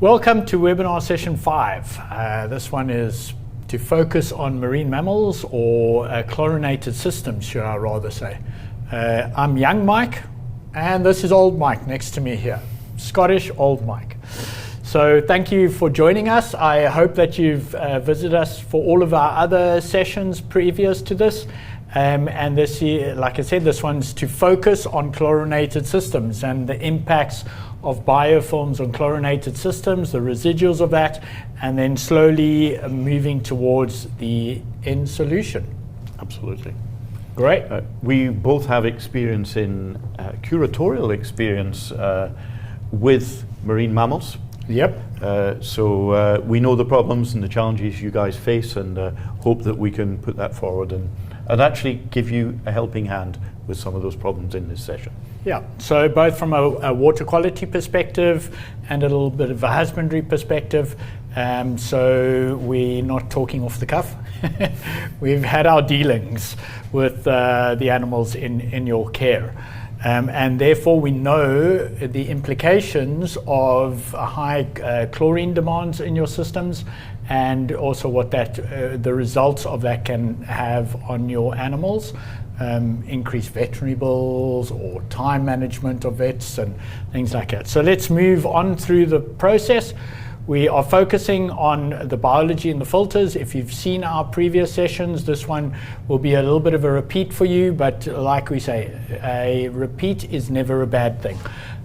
Welcome to webinar session 5. This one is to focus on marine mammals or chlorinated systems, should I rather say. I'm young Mike, and this is old Mike next to me here. Scottish old Mike. So thank you for joining us. I hope that you've visited us for all of our other sessions previous to this. And this year, like I said, this one's to focus on chlorinated systems and the impacts of biofilms on chlorinated systems, the residuals of that, and then slowly moving towards the end solution. Absolutely. Great. We both have experience in curatorial experience with marine mammals. Yep. So we know the problems and the challenges you guys face, and hope that we can put that forward and actually give you a helping hand with some of those problems in this session. Yeah, so both from a water quality perspective and a little bit of a husbandry perspective. So we're not talking off the cuff. We've had our dealings with the animals in your care. And therefore we know the implications of high chlorine demands in your systems, and also what that the results of that can have on your animals. Increased veterinary bills or time management of vets and things like that. So let's move on through the process. We are focusing on the biology and the filters. If you've seen our previous sessions, this one will be a little bit of a repeat for you, but like we say, a repeat is never a bad thing.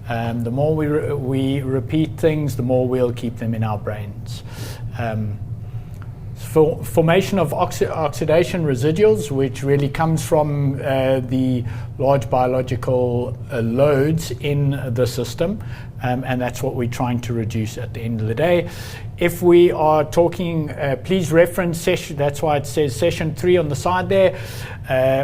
The more we repeat things, the more we'll keep them in our brains. Formation of oxidation residuals, which really comes from the large biological loads in the system, and that's what we're trying to reduce at the end of the day. If we are talking, please reference session, that's why it says session 3 on the side there,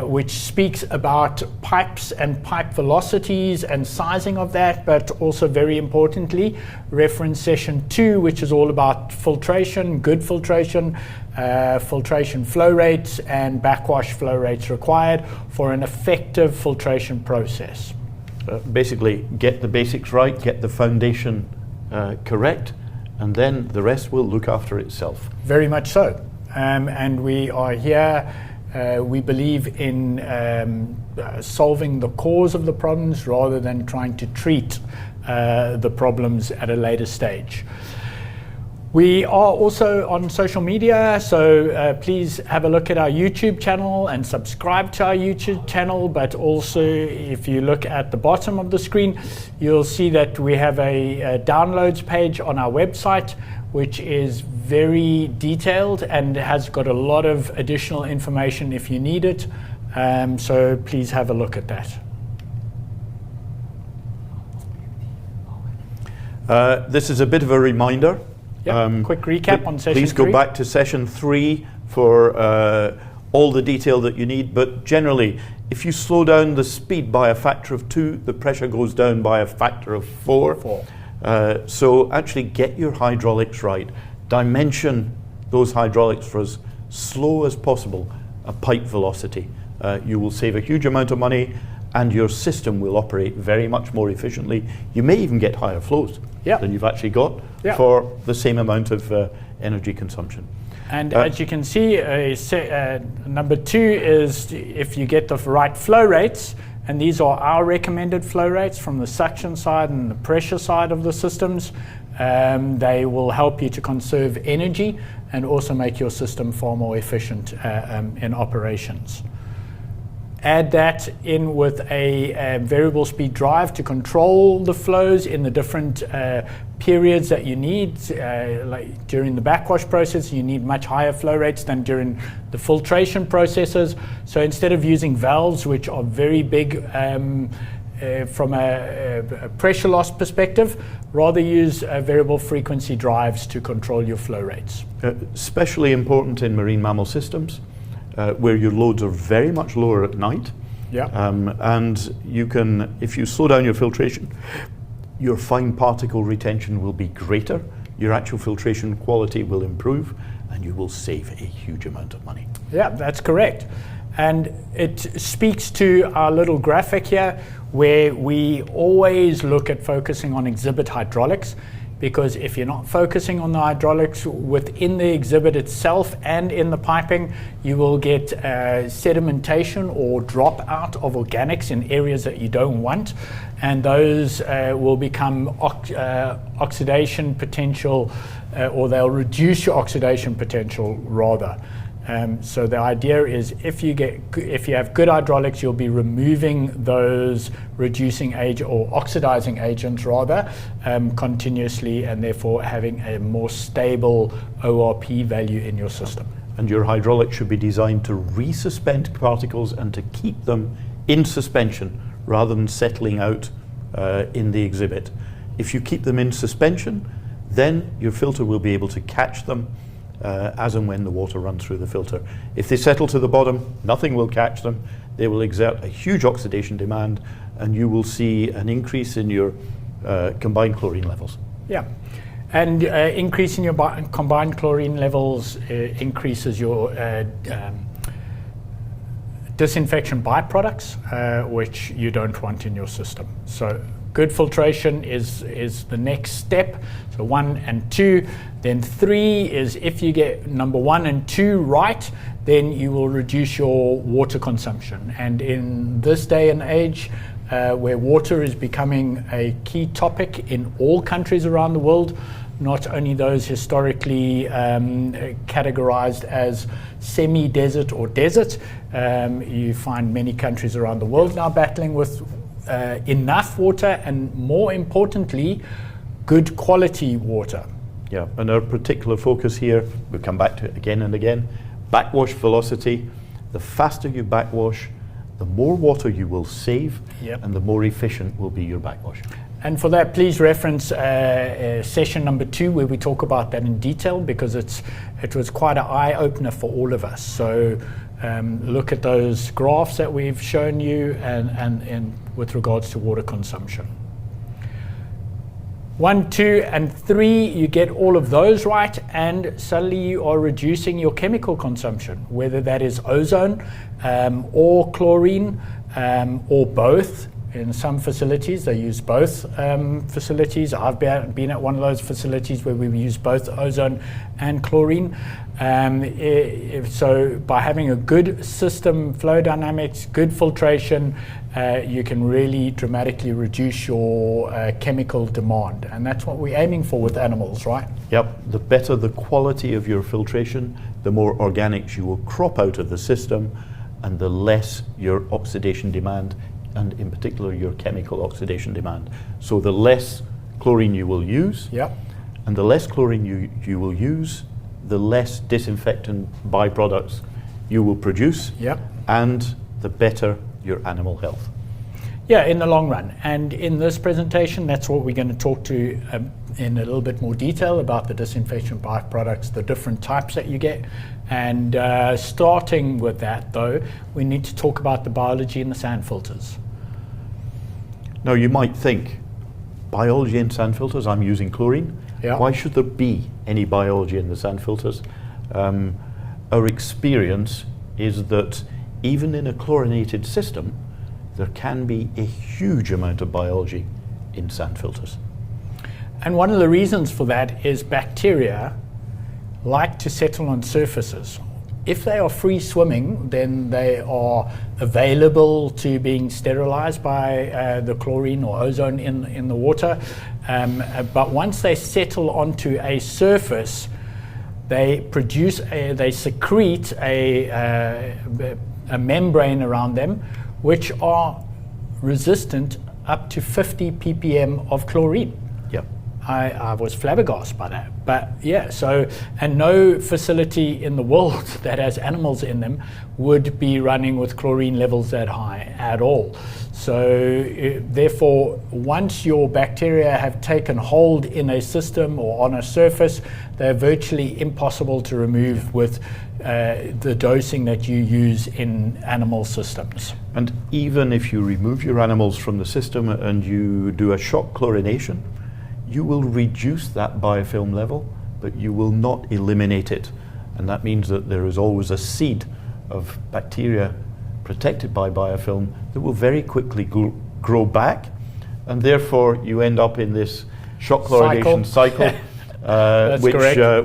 which speaks about pipes and pipe velocities and sizing of that, but also very importantly, reference session 2, which is all about filtration, good filtration, filtration flow rates and backwash flow rates required for an effective filtration process. Basically, get the basics right, get the foundation correct, and then the rest will look after itself. Very much so. And we are here, we believe in solving the cause of the problems rather than trying to treat the problems at a later stage. We are also on social media, so please have a look at our YouTube channel and subscribe to our YouTube channel, but also if you look at the bottom of the screen, you'll see that we have a downloads page on our website, which is very detailed and has got a lot of additional information if you need it, so please have a look at that. This is a bit of a reminder. Yep. Quick recap on session 3. Please go back to session 3 for all the detail that you need, but generally, if you slow down the speed by a factor of 2, the pressure goes down by a factor of 4. So actually get your hydraulics right. Dimension those hydraulics for as slow as possible, a pipe velocity. You will save a huge amount of money, and your system will operate very much more efficiently. You may even get higher flows than you've actually got for the same amount of energy consumption. And as you can see, number 2 is if you get the right flow rates, and these are our recommended flow rates from the suction side and the pressure side of the systems, they will help you to conserve energy and also make your system far more efficient in operations. Add that in with a variable speed drive to control the flows in the different periods that you need. Like during the backwash process, you need much higher flow rates than during the filtration processes. So instead of using valves, which are very big from a pressure loss perspective, rather use variable frequency drives to control your flow rates. Especially important in marine mammal systems, where your loads are very much lower at night. And you can, if you slow down your filtration, your fine particle retention will be greater, your actual filtration quality will improve, and you will save a huge amount of money. Yeah, that's correct. And it speaks to our little graphic here, where we always look at focusing on exhibit hydraulics. because if you're not focusing on the hydraulics within the exhibit itself and in the piping, you will get sedimentation or drop out of organics in areas that you don't want, and those will become oxidation potential, or they'll reduce your oxidation potential rather. So the idea is if you have good hydraulics, you'll be removing those reducing agent or oxidizing agents rather continuously, and therefore having a more stable ORP value in your system. And your hydraulics should be designed to resuspend particles and to keep them in suspension rather than settling out in the exhibit. If you keep them in suspension, then your filter will be able to catch them as and when the water runs through the filter. If they settle to the bottom, nothing will catch them. They will exert a huge oxidation demand, and you will see an increase in your combined chlorine levels. Yeah, and increasing your combined chlorine levels increases your disinfection byproducts, which you don't want in your system. So good filtration is the next step. So 1 and 2. Then 3 is if you get number 1 and 2 right, then you will reduce your water consumption. And in this day and age, where water is becoming a key topic in all countries around the world, not only those historically categorized as semi-desert or desert, you find many countries around the world now battling with enough water, and more importantly, good quality water. Yeah, and our particular focus here, we'll come back to it again and again, backwash velocity. The faster you backwash, the more water you will save, and the more efficient will be your backwash. And for that, please reference session number 2, where we talk about that in detail, because it was quite an eye-opener for all of us. So look at those graphs that we've shown you and with regards to water consumption. 1, 2, and 3, you get all of those right, and suddenly you are reducing your chemical consumption, whether that is ozone or chlorine or both. In some facilities, they use both facilities. I've been at one of those facilities where we use both ozone and chlorine. So by having a good system, flow dynamics, good filtration, you can really dramatically reduce your chemical demand. And that's what we're aiming for with animals, right? Yep, the better the quality of your filtration, the more organics you will crop out of the system, and the less your oxidation demand, and in particular your chemical oxidation demand. So the less chlorine you will use, and the less chlorine you will use, the less disinfectant byproducts you will produce, and the better your animal health. Yeah, in the long run. And in this presentation, that's what we're going to talk to in a little bit more detail about the disinfection byproducts, the different types that you get. And starting with that, though, we need to talk about the biology in the sand filters. Now, you might think, biology in sand filters, I'm using chlorine. Why should there be any biology in the sand filters? Our experience is that even in a chlorinated system, there can be a huge amount of biology in sand filters. And one of the reasons for that is bacteria like to settle on surfaces. If they are free swimming, then they are available to being sterilized by the chlorine or ozone in the water. But once they settle onto a surface, they secrete a membrane around them, which are resistant up to 50 ppm of chlorine. I was flabbergasted by that. But yeah, so, and no facility in the world that has animals in them would be running with chlorine levels that high at all. So therefore, once your bacteria have taken hold in a system or on a surface, they're virtually impossible to remove with the dosing that you use in animal systems. And even if you remove your animals from the system and you do a shock chlorination, you will reduce that biofilm level, but you will not eliminate it. And that means that there is always a seed of bacteria protected by biofilm that will very quickly grow back, and therefore you end up in this shock chlorination cycle, which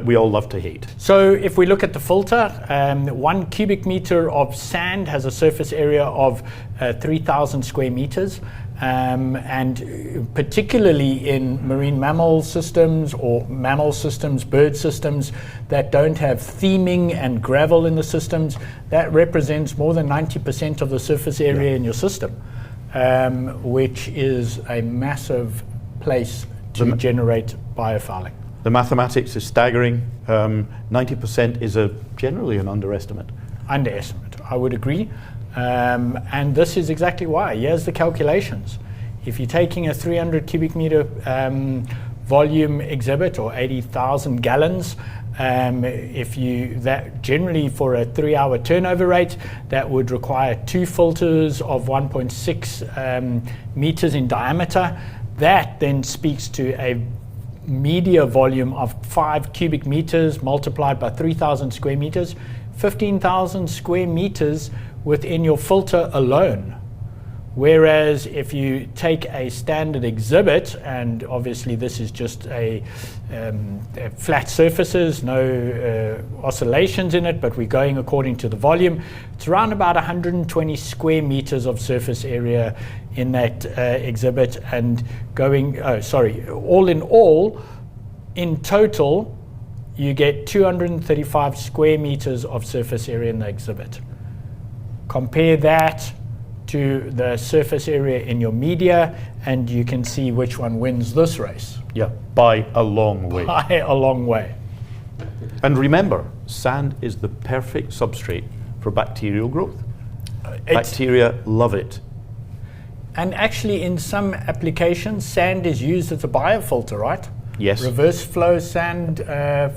we all love to hate. So if we look at the filter, 1 cubic meter of sand has a surface area of 3,000 square meters. And particularly in marine mammal systems or mammal systems, bird systems that don't have theming and gravel in the systems, that represents more than 90% of the surface area in your system, which is a massive place to generate biofouling. The mathematics is staggering. 90% is generally an underestimate. Underestimate, I would agree. And this is exactly why. Here's the calculations. If you're taking a 300 cubic meter volume exhibit or 80,000 gallons, that generally for a 3-hour turnover rate, that would require 2 filters of 1.6 meters in diameter. That then speaks to a media volume of 5 cubic meters multiplied by 3,000 square meters, 15,000 square meters within your filter alone. Whereas if you take a standard exhibit, and obviously this is just a flat surfaces, no oscillations in it, but we're going according to the volume, it's around about 120 square meters of surface area in that exhibit, and all in all, in total, you get 235 square meters of surface area in the exhibit. Compare that to the surface area in your media, and you can see which one wins this race. Yeah, by a long way. By a long way. And remember, sand is the perfect substrate for bacterial growth. Bacteria love it. And actually, in some applications, sand is used as a biofilter, right? Yes. Reverse flow sand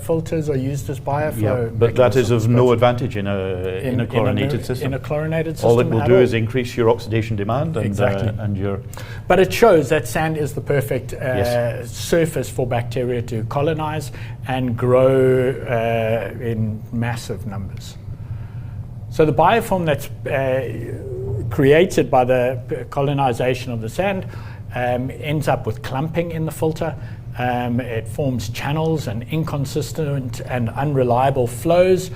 filters are used as bioflow. Yeah, but that is of no advantage in a chlorinated system. In a chlorinated system. All it will do is increase your oxidation demand and your... But it shows that sand is the perfect surface for bacteria to colonize and grow in massive numbers. So the biofilm that's created by the colonization of the sand ends up with clumping in the filter. It forms channels and inconsistent and unreliable flows.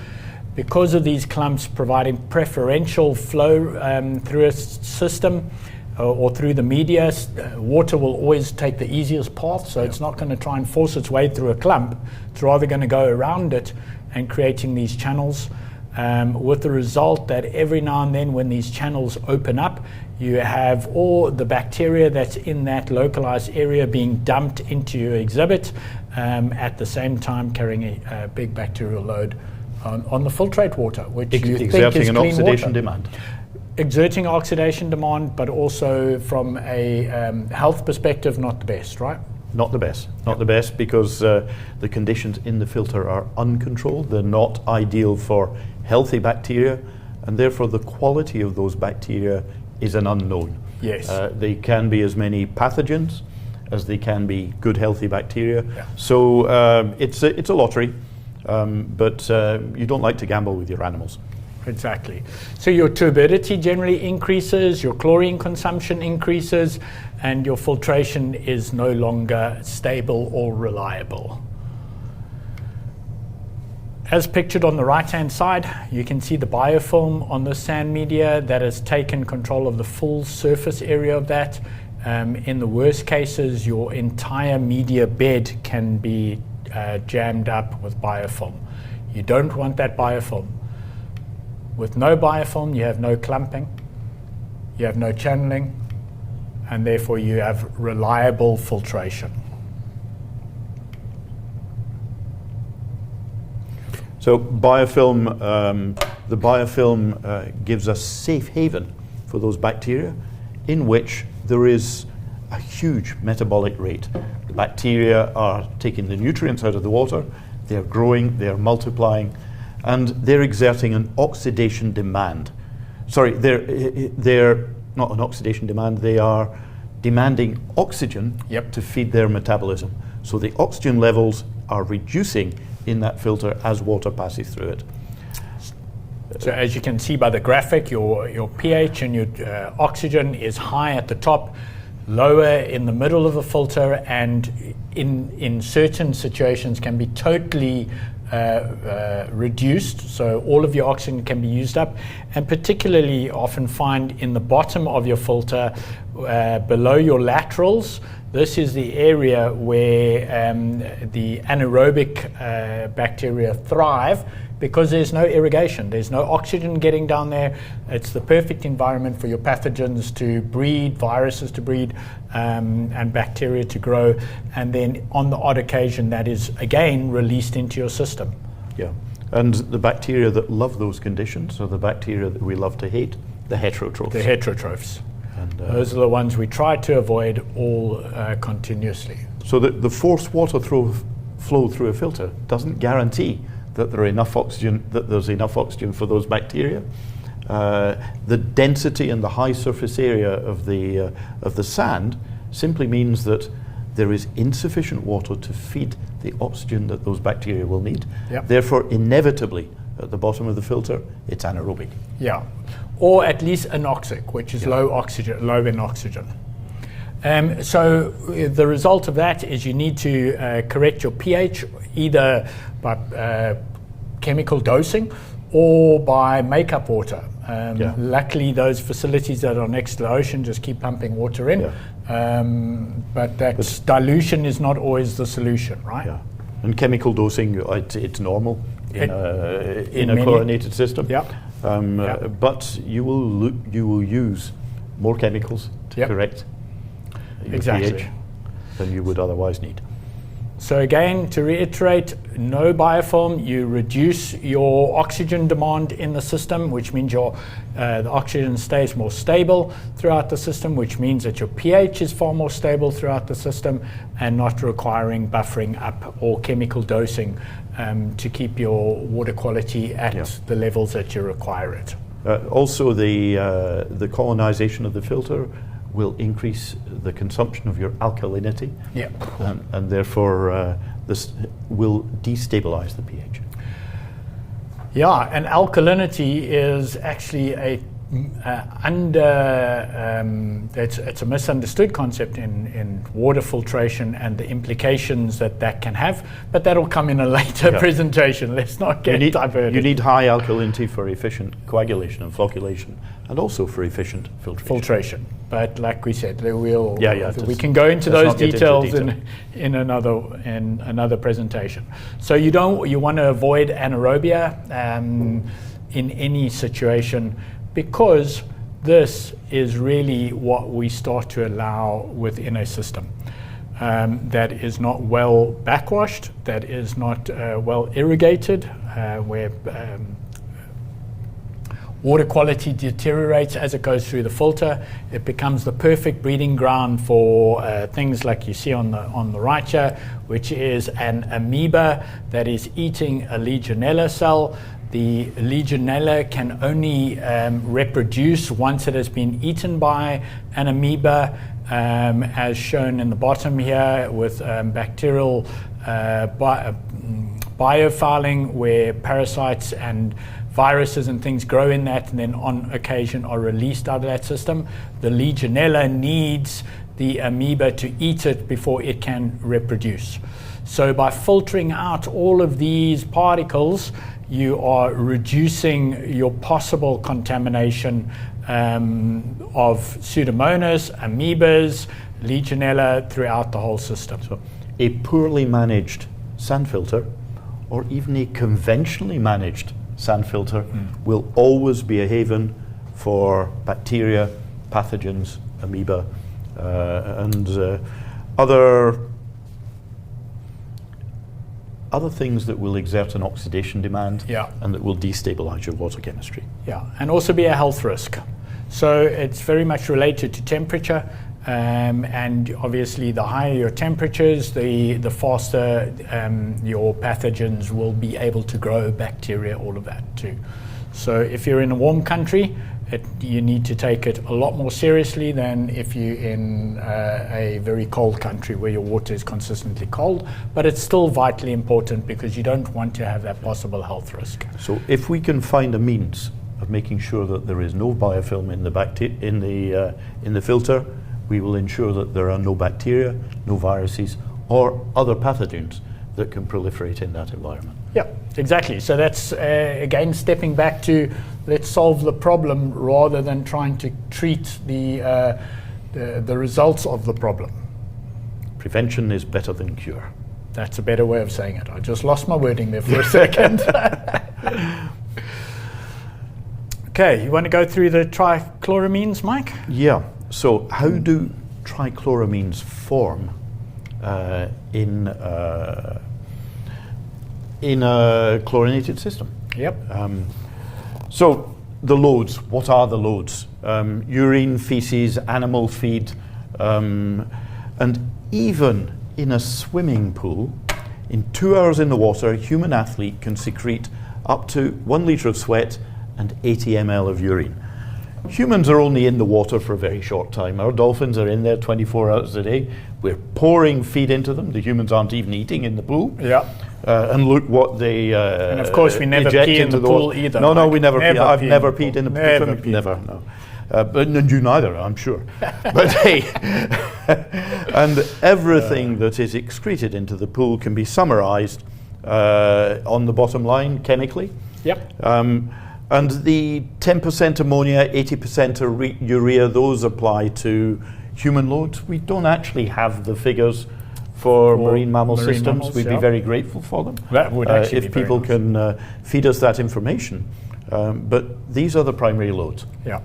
Because of these clumps providing preferential flow through a system or through the media, water will always take the easiest path, so it's not going to try and force its way through a clump. It's rather going to go around it and creating these channels, with the result that every now and then when these channels open up, you have all the bacteria that's in that localized area being dumped into your exhibit, at the same time carrying a big bacterial load on the filtrate water, which you think is an clean oxidation water. demand. Exerting oxidation demand, but also from a health perspective, not the best, right? Not the best. Not the best, because the conditions in the filter are uncontrolled. They're not ideal for healthy bacteria, and therefore the quality of those bacteria is an unknown. Yes. They can be as many pathogens as they can be good, healthy bacteria. Yeah. So it's a lottery, but you don't like to gamble with your animals. Exactly. So your turbidity generally increases, your chlorine consumption increases, and your filtration is no longer stable or reliable. As pictured on the right-hand side, you can see the biofilm on the sand media that has taken control of the full surface area of that. In the worst cases, your entire media bed can be jammed up with biofilm. You don't want that biofilm. With no biofilm, you have no clumping, you have no channeling, and therefore you have reliable filtration. So biofilm, the biofilm gives us safe haven for those bacteria in which there is a huge metabolic rate. The bacteria are taking the nutrients out of the water, they're growing, they're multiplying, and they're exerting an oxidation demand. Sorry, they're not an oxidation demand, they are demanding oxygen to feed their metabolism. So the oxygen levels are reducing in that filter as water passes through it. So as you can see by the graphic, your pH and your oxygen is high at the top. lower in the middle of the filter, and in certain situations can be totally reduced, so all of your oxygen can be used up, and particularly often find in the bottom of your filter below your laterals. This is the area where the anaerobic bacteria thrive, because there's no irrigation, there's no oxygen getting down there. It's the perfect environment for your pathogens to breed, viruses to breed, and bacteria to grow. And then on the odd occasion, that is again released into your system. Yeah, and the bacteria that love those conditions are the bacteria that we love to hate, the heterotrophs. The heterotrophs. And those are the ones we try to avoid all continuously. So the forced water flow through a filter doesn't guarantee that there's enough oxygen for those bacteria. The density and the high surface area of the sand simply means that there is insufficient water to feed the oxygen that those bacteria will need. Yep. Therefore, inevitably, at the bottom of the filter, it's anaerobic. Yeah, or at least anoxic, which is low in oxygen. So the result of that is you need to correct your pH either by chemical dosing or by makeup water. Luckily, those facilities that are next to the ocean just keep pumping water in. But dilution is not always the solution, right? Yeah. And chemical dosing, it's normal in a chlorinated system. But you will use more chemicals to correct your pH than you would otherwise need. So again, to reiterate, no biofilm, you reduce your oxygen demand in the system, which means the oxygen stays more stable throughout the system, which means that your pH is far more stable throughout the system, and not requiring buffering up or chemical dosing to keep your water quality at the levels that you require it. Also, the colonization of the filter will increase the consumption of your alkalinity, and therefore this will destabilize the pH. Yeah, and alkalinity is actually it's a misunderstood concept in water filtration and the implications that can have, but that'll come in a later presentation. Let's not get diverted. You need high alkalinity for efficient coagulation and flocculation, and also for efficient filtration. But like we said, we can go into let's those not get details into in another presentation. So you want to avoid anaerobia in any situation, because this is really what we start to allow within a system that is not well backwashed, that is not well irrigated, where water quality deteriorates as it goes through the filter. It becomes the perfect breeding ground for things like you see on the right here, which is an amoeba that is eating a Legionella cell. The Legionella can only reproduce once it has been eaten by an amoeba, as shown in the bottom here with bacterial biofilling, where parasites and viruses and things grow in that and then on occasion are released out of that system. The Legionella needs the amoeba to eat it before it can reproduce. So by filtering out all of these particles, you are reducing your possible contamination of Pseudomonas, amoebas, Legionella throughout the whole system. So a poorly managed sand filter, or even a conventionally managed sand filter, will always be a haven for bacteria, pathogens, amoeba, and other things that will exert an oxidation demand and that will destabilize your water chemistry. Yeah, and also be a health risk. So it's very much related to temperature, and obviously the higher your temperatures, the faster your pathogens will be able to grow, bacteria, all of that too. So if you're in a warm country, you need to take it a lot more seriously than if you're in a very cold country where your water is consistently cold, but it's still vitally important because you don't want to have that possible health risk. So if we can find a means of making sure that there is no biofilm in the filter, we will ensure that there are no bacteria, no viruses, or other pathogens that can proliferate in that environment. Yeah, exactly. So that's, again, stepping back to let's solve the problem rather than trying to treat the results of the problem. Prevention is better than cure. That's a better way of saying it. I just lost my wording there for a second. Okay, you want to go through the trichloramines, Mike? Yeah. So how do trichloramines form in a chlorinated system? Yep. So the loads, what are the loads? Urine, feces, animal feed, and even in a swimming pool, in 2 hours in the water, a human athlete can secrete up to 1 litre of sweat and 80 ml of urine. Humans are only in the water for a very short time. Our dolphins are in there 24 hours a day. We're pouring feed into them. The humans aren't even eating in the pool. Yeah. And look what they and of course we never eject pee in into the pool water. either. No, we never pee. I've never peed peed in the pool. Never peed. Never, no. But you neither, I'm sure. But hey, and everything that is excreted into the pool can be summarized on the bottom line chemically. Yep. And the 10% ammonia, 80% urea, those apply to human loads. We don't actually have the figures for marine mammal systems. Mammals, We'd be very grateful for them. That would actually if be very people nice. can feed us that information. But these are the primary loads. Yeah.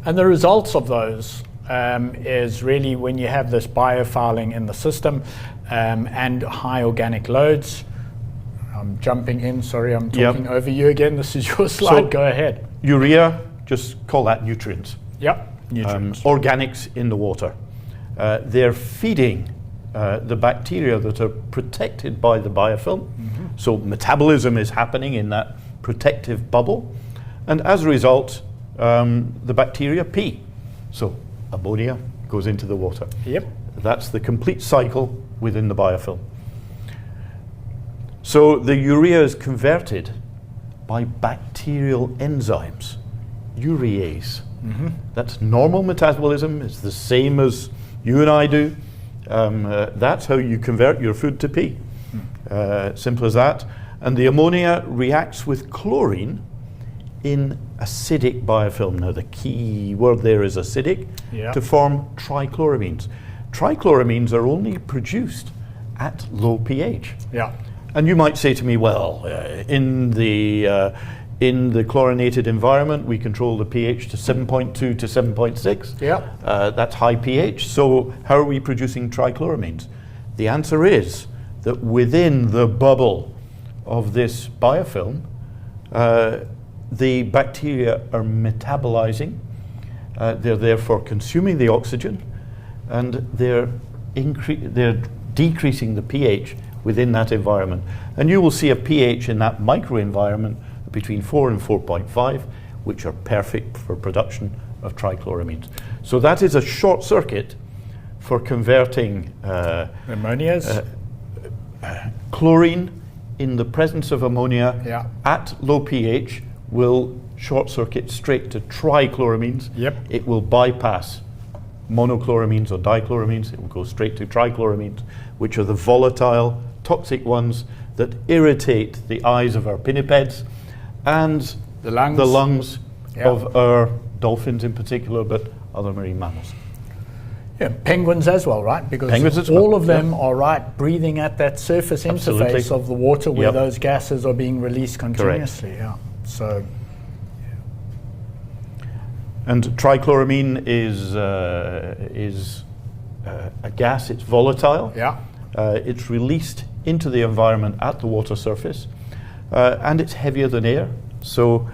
And the results of those is really when you have this biofouling in the system and high organic loads. I'm jumping in, sorry, I'm talking over you again. This is your slide, So, go ahead. Urea, just call that nutrients. Yep, nutrients. Organics in the water. They're feeding the bacteria that are protected by the biofilm. So metabolism is happening in that protective bubble. And as a result, the bacteria pee. So ammonia goes into the water. Yep. That's the complete cycle within the biofilm. So the urea is converted by bacterial enzymes, urease. That's normal metabolism. It's the same as you and I do. That's how you convert your food to pee. Simple as that. And the ammonia reacts with chlorine in acidic biofilm. Now the key word there is acidic, to form trichloramines. Trichloramines are only produced at low pH. Yeah. And you might say to me, well, in the chlorinated environment, we control the pH to 7.2 to 7.6. Yeah. That's high pH. So how are we producing trichloramines? The answer is that within the bubble of this biofilm, the bacteria are metabolizing. They're therefore consuming the oxygen, and they're decreasing the pH within that environment. And you will see a pH in that microenvironment between 4 and 4.5, which are perfect for production of trichloramines. So that is a short circuit for converting Ammonias. Chlorine in the presence of ammonia at low pH will short circuit straight to trichloramines. Yep. It will bypass monochloramines or dichloramines. It will go straight to trichloramines, which are the volatile, toxic ones that irritate the eyes of our pinnipeds and The lungs. the lungs of our dolphins in particular, but other marine mammals. Yeah, penguins as well, right? Because Penguins as all well, of them are breathing at that surface Absolutely. interface of the water where those gases are being released continuously. Correct. Yeah. So And trichloramine is a gas. It's volatile. yeah. It's released into the environment at the water surface, and it's heavier than air. So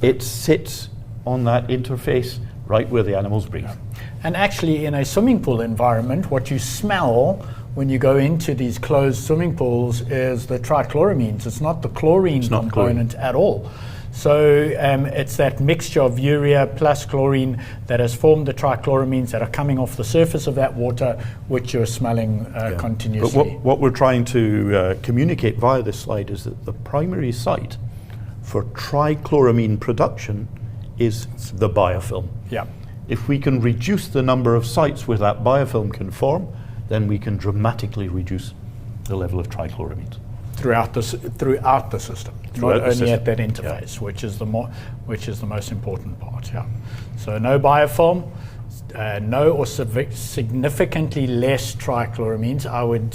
it sits on that interface right where the animals breathe. Yeah. And actually, in a swimming pool environment, what you smell when you go into these closed swimming pools is the trichloramines. It's not the chlorine component at all. So it's that mixture of urea plus chlorine that has formed the trichloramines that are coming off the surface of that water, which you're smelling continuously. But what we're trying to communicate via this slide is that the primary site for trichloramine production is the biofilm. Yeah. if we can reduce the number of sites where that biofilm can form, then we can dramatically reduce the level of trichloramines. Throughout the system, Throughout not the only system. at that interface, which is the most important part. Yeah. So no biofilm, no or significantly less trichloramines. I would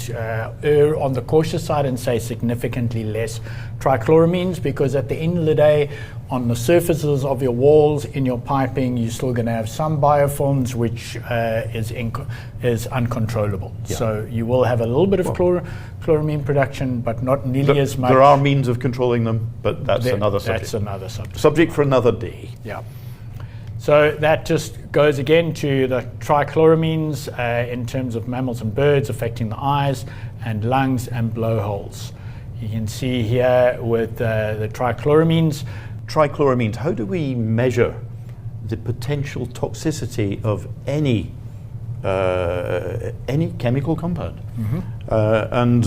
err on the cautious side and say significantly less trichloramines, because at the end of the day, on the surfaces of your walls, in your piping, you're still going to have some biofilms, which is uncontrollable. Yeah. So you will have a little bit of chloramine production, but not nearly as much. There are means of controlling them, but that's another subject. That's another subject. Subject for another day. Yeah. So that just goes again to the trichloramines in terms of mammals and birds, affecting the eyes and lungs and blowholes. You can see here with the trichloramines. Trichloramines, how do we measure the potential toxicity of any chemical compound? And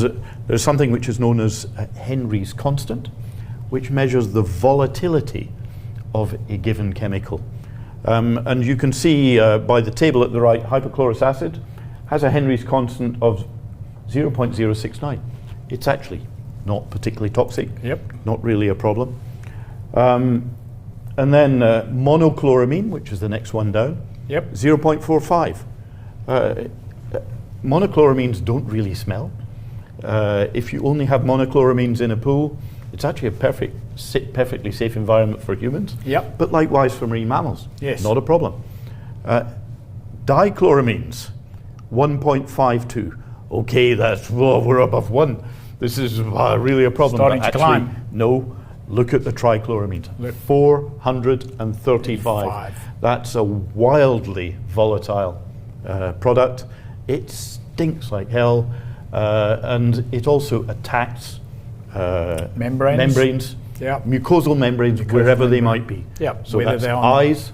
there's something which is known as Henry's constant, which measures the volatility of a given chemical. And you can see by the table at the right, hypochlorous acid has a Henry's constant of 0.069. It's actually not particularly toxic, not really a problem. And then monochloramine, which is the next one down, 0.45. Monochloramines don't really smell. If you only have monochloramines in a pool, it's actually a perfectly safe environment for humans, but likewise for marine mammals. Not a problem. Dichloramines, 1.52. Okay, we're above 1. This is really a problem. Starting to climb. No, look at the trichloramines. 435. That's a wildly volatile product. It stinks like hell, and it also attacks membranes, mucosal membranes, wherever they might be. So whether that's they're eyes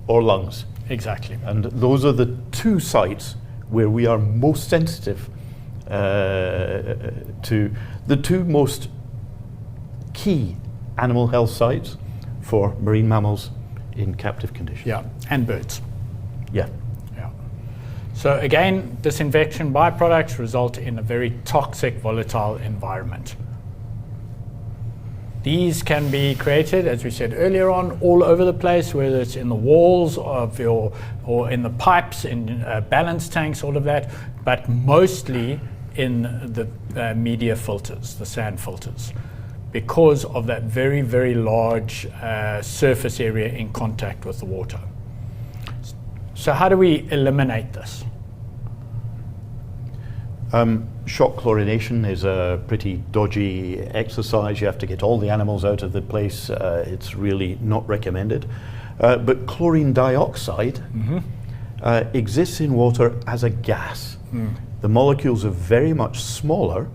or lungs. Exactly. And those are the two sites where we are most sensitive to the two most key animal health sites for marine mammals in captive conditions. And birds. So again, disinfection byproducts result in a very toxic, volatile environment. These can be created, as we said earlier on, all over the place, whether it's in the walls of or in the pipes, in balance tanks, all of that, but mostly in the media filters, the sand filters, because of that very, very large surface area in contact with the water. So how do we eliminate this? Shock chlorination is a pretty dodgy exercise. You have to get all the animals out of the place. It's really not recommended. But chlorine dioxide exists in water as a gas. The molecules are very much smaller,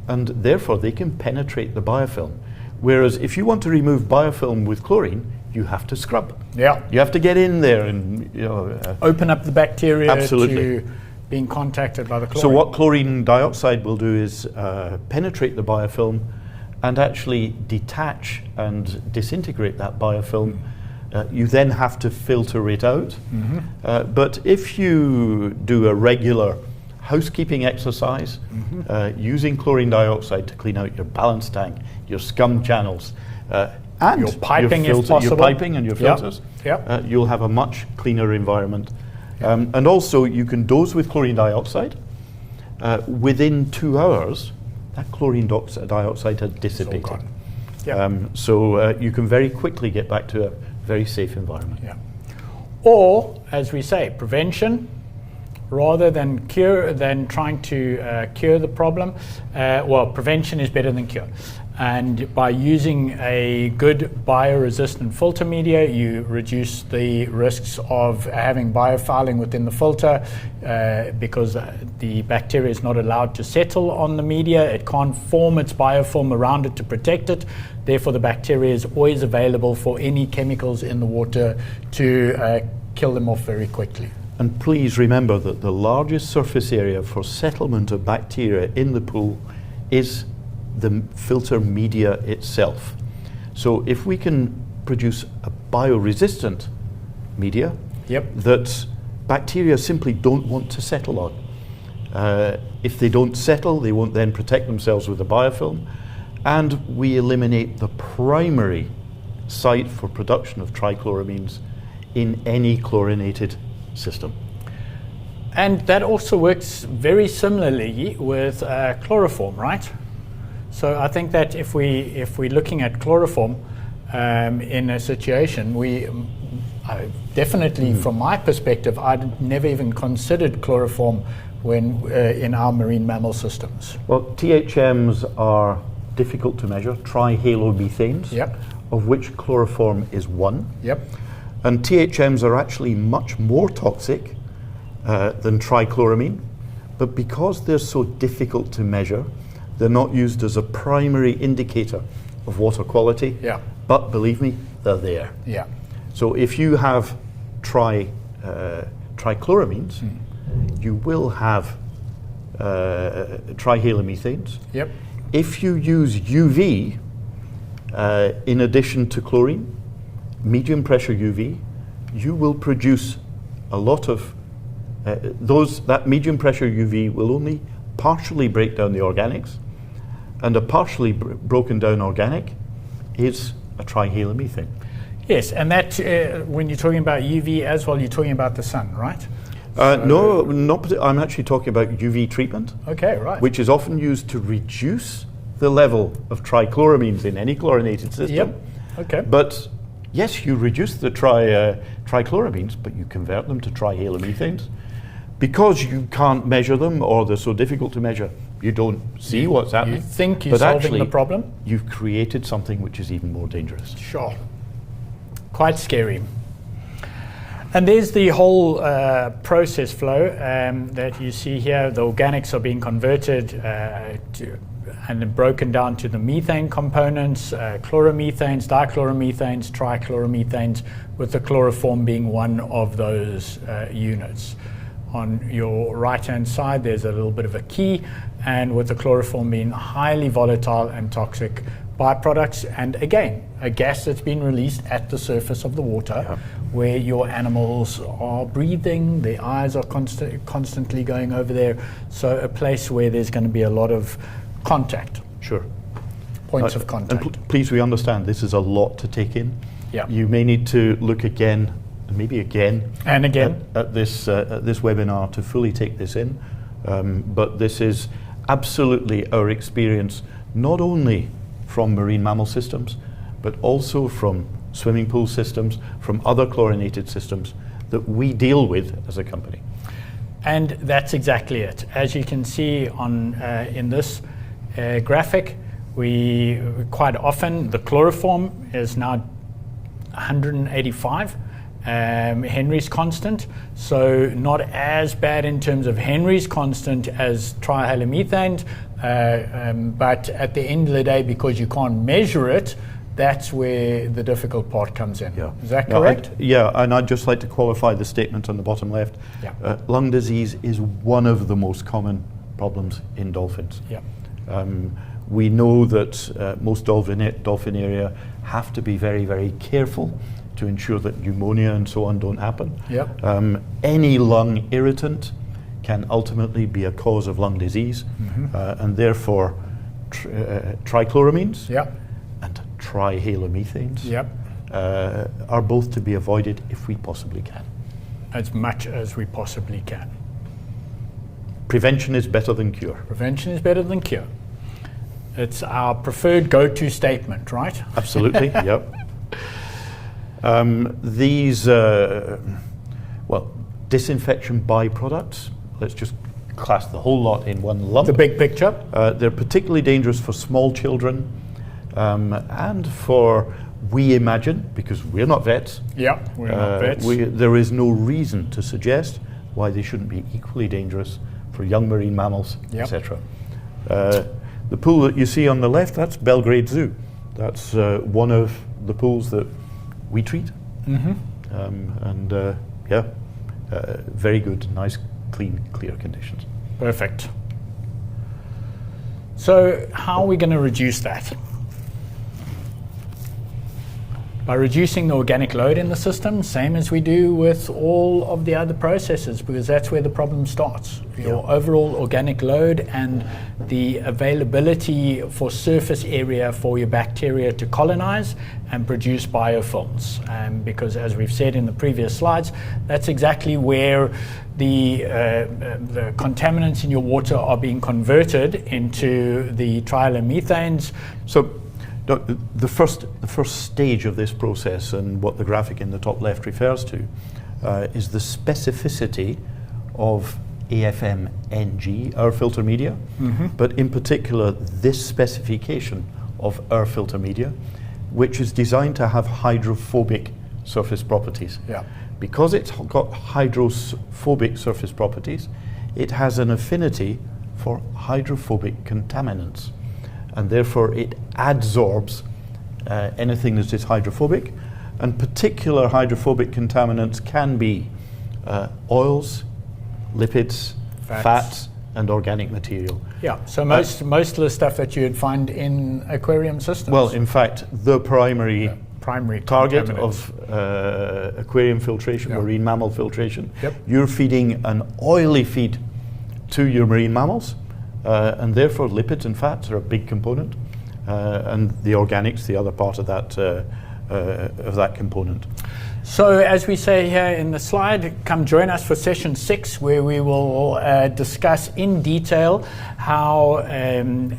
and therefore they can penetrate the biofilm. Whereas if you want to remove biofilm with chlorine, you have to scrub. You have to get in there and open up the bacteria absolutely. to being contacted by the chlorine. So what chlorine dioxide will do is penetrate the biofilm and actually detach and disintegrate that biofilm. You then have to filter it out. But if you do a regular housekeeping exercise using chlorine dioxide to clean out your balance tank, your scum channels, and your piping, your if possible. your piping and your filters, you'll have a much cleaner environment. And also, you can dose with chlorine dioxide. Within 2 hours, that chlorine dioxide had dissipated. So you can very quickly get back to a very safe environment. Or, as we say, prevention, rather than trying to cure the problem. Well, prevention is better than cure. And by using a good bioresistant filter media, you reduce the risks of having biofouling within the filter because the bacteria is not allowed to settle on the media. It can't form its biofilm around it to protect it. Therefore, the bacteria is always available for any chemicals in the water to kill them off very quickly. And please remember that the largest surface area for settlement of bacteria in the pool is the filter media itself. So if we can produce a bioresistant media, that bacteria simply don't want to settle on. If they don't settle, they won't then protect themselves with a biofilm, and we eliminate the primary site for production of trichloramines in any chlorinated system. And that also works very similarly with chloroform, right? So I think that if we're looking at chloroform in a situation, definitely from my perspective, I'd never even considered chloroform when in our marine mammal systems. Well, THMs are difficult to measure, trihalomethanes, of which chloroform is one. And THMs are actually much more toxic than trichloramine, but because they're so difficult to measure, they're not used as a primary indicator of water quality. But believe me, they're there. So if you have trichloramines, you will have trihalomethanes. If you use UV in addition to chlorine, medium pressure UV, you will produce a lot of that medium pressure UV will only partially break down the organics, and a partially broken down organic is a trihalomethane. Yes, and that when you're talking about UV as well, you're talking about the sun, right? No, I'm actually talking about UV treatment. Okay, right. Which is often used to reduce the level of trichloramines in any chlorinated system. Okay. But yes, you reduce the trichloramines, but you convert them to trihalomethanes. Because you can't measure them, or they're so difficult to measure, you don't see what's happening. You think you're solving the problem? You've created something which is even more dangerous. Sure. Quite scary. And there's the whole process flow that you see here. The organics are being converted and then broken down to the methane components, chloromethanes, dichloromethanes, trichloramethanes, with the chloroform being one of those units. On your right-hand side, there's a little bit of a key, and with the chloroform being highly volatile and toxic byproducts, and again, a gas that's been released at the surface of the water, where your animals are breathing, their eyes are constantly going over there, so a place where there's going to be a lot of contact. Sure. Points of contact. And please, we understand this is a lot to take in. Yeah. You may need to look again, and maybe again, and again at this webinar to fully take this in. But this is absolutely our experience, not only from marine mammal systems, but also from swimming pool systems, from other chlorinated systems that we deal with as a company. And that's exactly it. As you can see on in this graphic, we quite often, the chloroform is now 185 Henry's constant, so not as bad in terms of Henry's constant as trihalomethanes, but at the end of the day, because you can't measure it, that's where the difficult part comes in. Is that correct? And I'd just like to qualify the statement on the bottom left. Lung disease is one of the most common problems in dolphins. We know that most dolphinaria have to be very, very careful to ensure that pneumonia and so on don't happen. Any lung irritant can ultimately be a cause of lung disease, and therefore trichloramines and trihalomethanes are both to be avoided if we possibly can. As much as we possibly can. Prevention is better than cure. Prevention is better than cure. It's our preferred go-to statement, right? Absolutely, These, disinfection byproducts, let's just class the whole lot in one lump. The big picture. They're particularly dangerous for small children and for, we imagine, because we're not vets. We're not vets. There is no reason to suggest why they shouldn't be equally dangerous for young marine mammals, etc. The pool that you see on the left, that's Belgrade Zoo. That's one of the pools that we treat. Very good, nice, clean, clear conditions. Perfect. So how are we going to reduce that? by reducing the organic load in the system, same as we do with all of the other processes, because that's where the problem starts. Your overall organic load and the availability for surface area for your bacteria to colonize and produce biofilms. Because as we've said in the previous slides, that's exactly where the contaminants in your water are being converted into the trihalomethanes. So the first stage of this process, and what the graphic in the top left refers to, is the specificity of AFM-NG, our filter media, but in particular this specification of our filter media, which is designed to have hydrophobic surface properties. Yeah. Because it's got hydrophobic surface properties, it has an affinity for hydrophobic contaminants, and therefore it adsorbs anything that is hydrophobic, and particular hydrophobic contaminants can be oils, lipids, fats, and organic material. Yeah, so most of the stuff that you'd find in aquarium systems. Well, in fact, the primary target of aquarium filtration, marine mammal filtration, you're feeding an oily feed to your marine mammals, and therefore lipids and fats are a big component, and the organics, the other part of that component. So as we say here in the slide, come join us for session 6, where we will discuss in detail how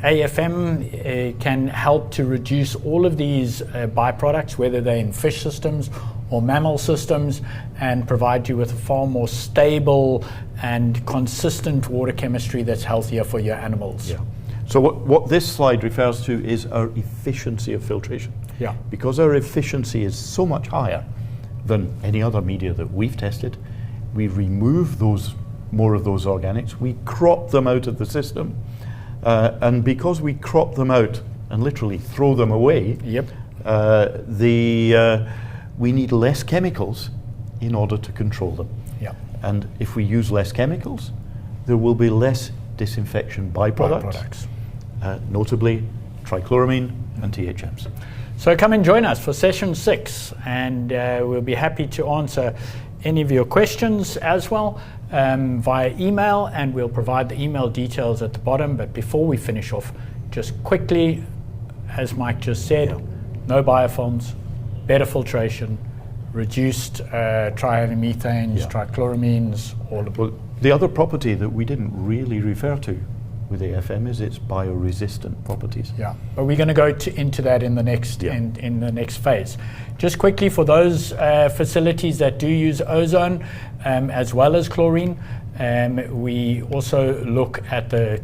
AFM can help to reduce all of these byproducts, whether they're in fish systems or mammal systems, and provide you with a far more stable and consistent water chemistry that's healthier for your animals. Yeah. So what this slide refers to is our efficiency of filtration. Yeah. Because our efficiency is so much higher than any other media that we've tested, we remove more of those organics, we crop them out of the system, and because we crop them out and literally throw them away, we need less chemicals in order to control them. Yeah. And if we use less chemicals, there will be less disinfection byproducts. Notably trichloramine and THMs. So come and join us for session 6, and we'll be happy to answer any of your questions as well via email, and we'll provide the email details at the bottom. But before we finish off, just quickly, as Mike just said, no biofilms, better filtration, reduced trihalomethanes, trichloramines, all of it. The other property that we didn't really refer to with AFM is its bioresistant properties. Yeah, but we're going to go into that in the next in the next phase. Just quickly, for those facilities that do use ozone as well as chlorine, we also look at the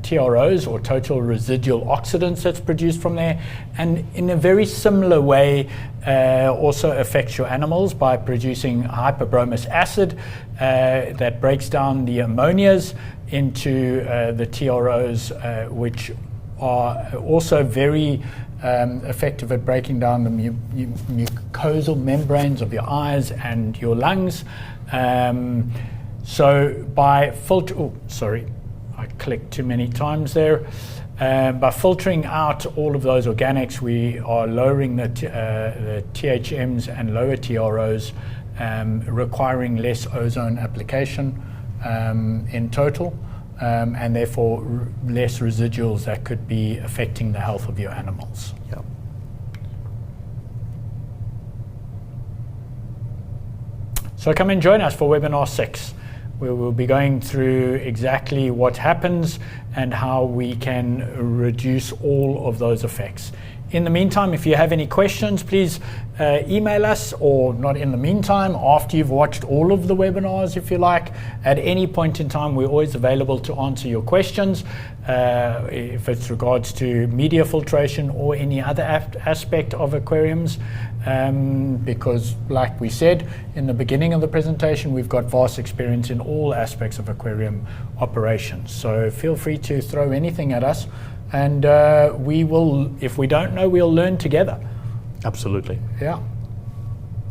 TROs, or total residual oxidants, that's produced from there, and in a very similar way also affects your animals by producing hyperbromous acid that breaks down the ammonias into the TROs, which are also very effective at breaking down the mucosal membranes of your eyes and your lungs. So by I clicked too many times there. By filtering out all of those organics, we are lowering the THMs and lower TROs, requiring less ozone application in total, and therefore less residuals that could be affecting the health of your animals. Yeah. So come and join us for webinar 6. We will be going through exactly what happens and how we can reduce all of those effects. In the meantime, if you have any questions, please email us, or not in the meantime, after you've watched all of the webinars, if you like. At any point in time, we're always available to answer your questions, if it's regards to media filtration or any other aspect of aquariums, because like we said in the beginning of the presentation, we've got vast experience in all aspects of aquarium operations. So feel free to throw anything at us, and we will, if we don't know, we'll learn together. Absolutely. Yeah.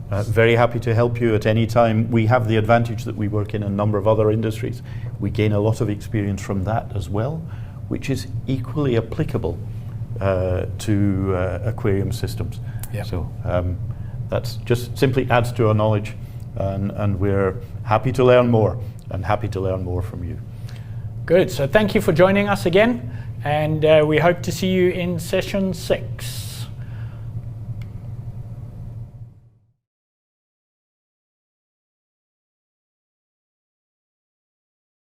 Very happy to help you at any time. We have the advantage that we work in a number of other industries. We gain a lot of experience from that as well, which is equally applicable to aquarium systems. Yeah. So that's just simply adds to our knowledge, and we're happy to learn more and happy to learn more from you. Good. So thank you for joining us again, and we hope to see you in session 6.